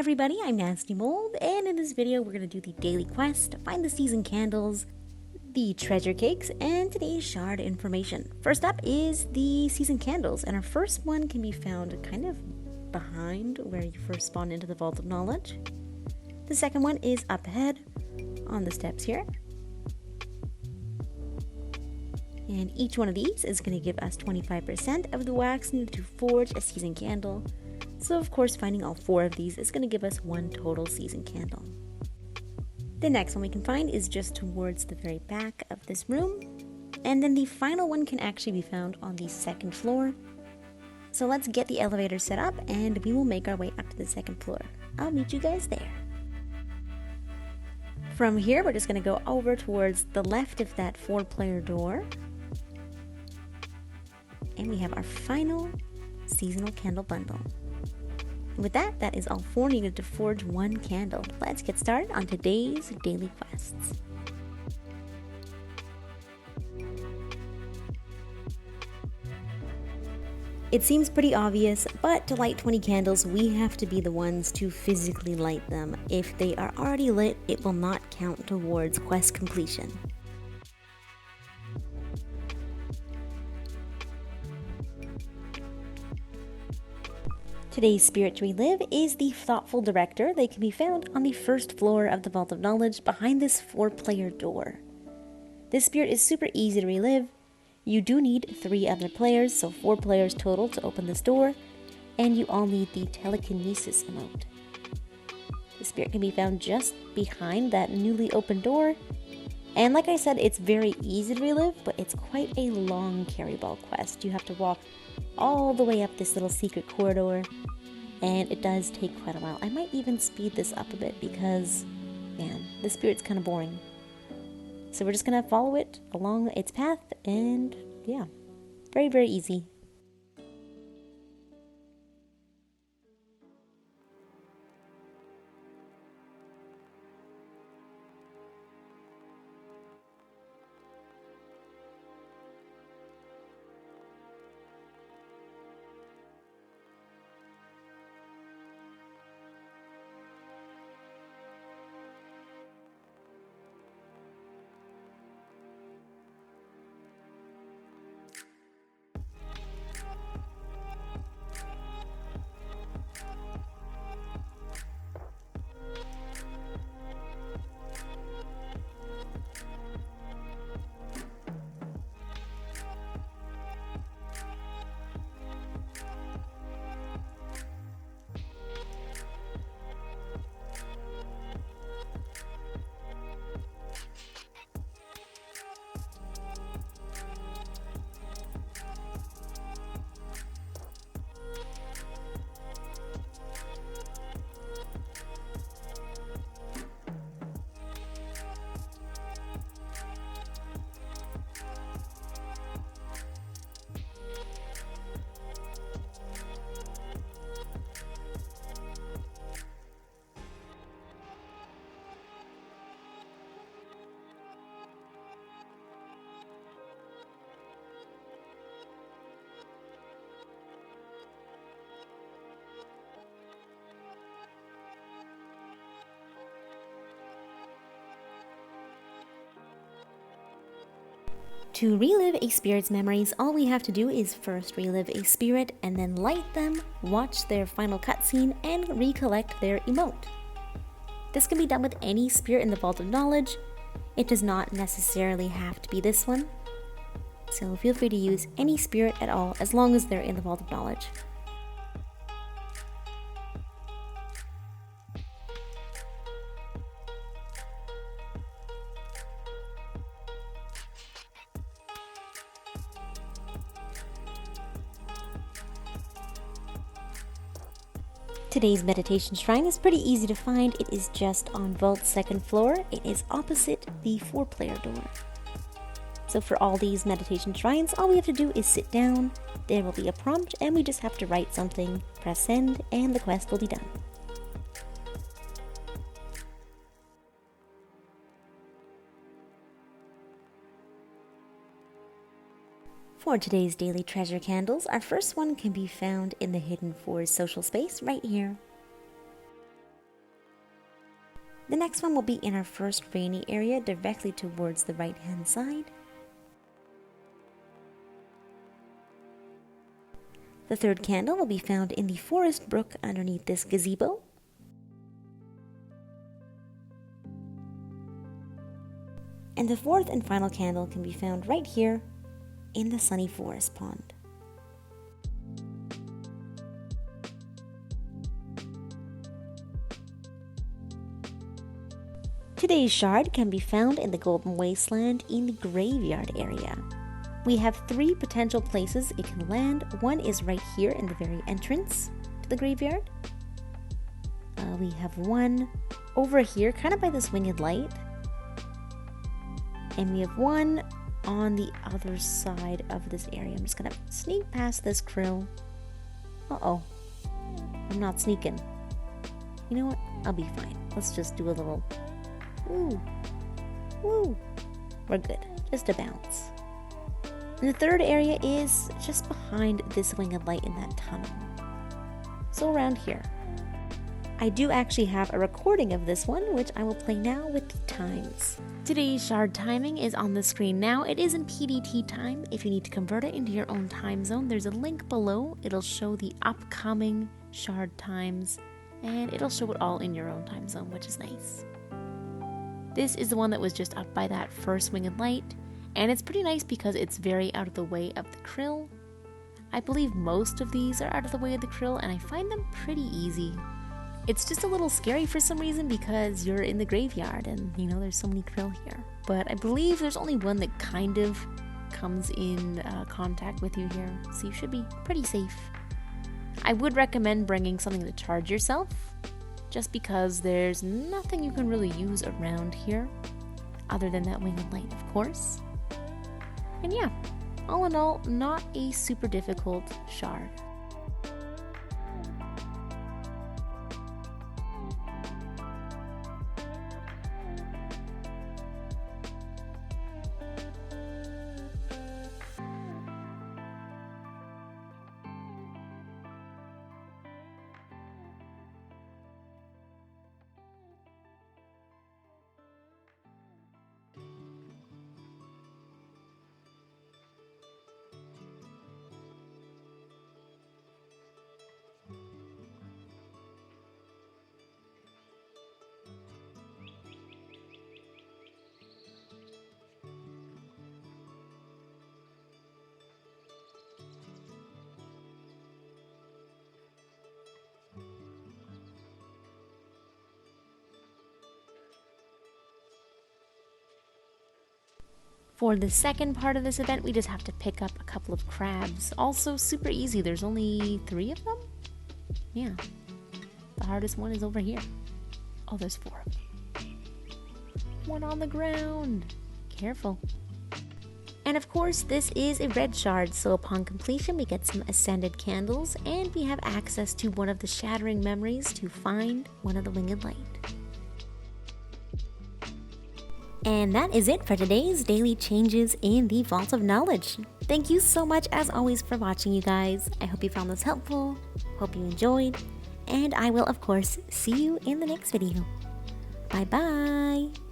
everybody, I'm nastymold, and in this video we're going to do the daily quest, find the season candles, the treasure cakes, and today's shard information. First up is the season candles, and our first one can be found kind of behind where you first spawn into the Vault of Knowledge. The second one is up ahead on the steps here. And each one of these is going to give us 25% of the wax needed to forge a season candle. So of course finding all 4 of these is going to give us 1 total season candle. The next one we can find is just towards the very back of this room. And then the final one can actually be found on the 2nd floor. So let's get the elevator set up and we will make our way up to the 2nd floor. I'll meet you guys there. From here we're just going to go over towards the left of that 4-player door. And we have our final seasonal candle bundle. And with that, that is all 4 needed to forge 1 candle. Let's get started on today's daily quests. It seems pretty obvious, but to light 20 candles, we have to be the ones to physically light them. If they are already lit, it will not count towards quest completion. Today's spirit to relive is the Thoughtful Director. They can be found on the 1st floor of the Vault of Knowledge behind this 4-player door. This spirit is super easy to relive. You do need 3 other players, so 4 players total to open this door, and you all need the Telekinesis emote. The spirit can be found just behind that newly opened door, and like I said, it's very easy to relive, but it's quite a long carry ball quest. You have to walk all the way up this little secret corridor, and it does take quite a while. I might even speed this up a bit because, man, the spirit's kind of boring. So we're just gonna follow it along its path, and yeah, very, very easy. To relive a spirit's memories, all we have to do is first relive a spirit and then light them, watch their final cutscene, and recollect their emote. This can be done with any spirit in the Vault of Knowledge. It does not necessarily have to be this one, so feel free to use any spirit at all as long as they're in the Vault of Knowledge. Today's meditation shrine is pretty easy to find. It is just on Vault's 2nd floor. It is opposite the 4-player door. So for all these meditation shrines, all we have to do is sit down, there will be a prompt, and we just have to write something, press send, and the quest will be done. For today's daily treasure candles, our first one can be found in the Hidden Forest social space right here. The next one will be in our first rainy area directly towards the right hand side. The third candle will be found in the forest brook underneath this gazebo. And the fourth and final candle can be found right here in the sunny forest pond. Today's shard can be found in the Golden Wasteland in the graveyard area. We have 3 potential places it can land. One is right here in the very entrance to the graveyard. We have one over here, kind of by this winged light. And we have one on the other side of this area. I'm just gonna sneak past this krill. Uh-oh. I'm not sneaking. You know what? I'll be fine. Let's just do a little... Woo! Woo! We're good. Just a bounce. And the third area is just behind this winged light in that tunnel. So around here. I do actually have a recording of this one, which I will play now with the times. Today's shard timing is on the screen now. It is in PDT time. If you need to convert it into your own time zone, there's a link below. It'll show the upcoming shard times, and it'll show it all in your own time zone, which is nice. This is the one that was just up by that first winged light, and it's pretty nice because it's very out of the way of the krill. I believe most of these are out of the way of the krill, and I find them pretty easy. It's just a little scary for some reason because you're in the graveyard and, you know, there's so many krill here. But I believe there's only one that kind of comes in contact with you here, so you should be pretty safe. I would recommend bringing something to charge yourself, just because there's nothing you can really use around here, other than that winged light, of course. And yeah, all in all, not a super difficult shard. For the second part of this event, we just have to pick up a couple of crabs. Also super easy, there's only 3 of them? Yeah. The hardest one is over here. Oh, there's 4 of them. One on the ground. Careful. And of course, this is a red shard, so upon completion we get some ascended candles, and we have access to one of the shattering memories to find one of the winged light. And that is it for today's daily changes in the Vault of Knowledge. Thank you so much as always for watching, you guys. I hope you found this helpful, hope you enjoyed, and I will of course see you in the next video. Bye bye!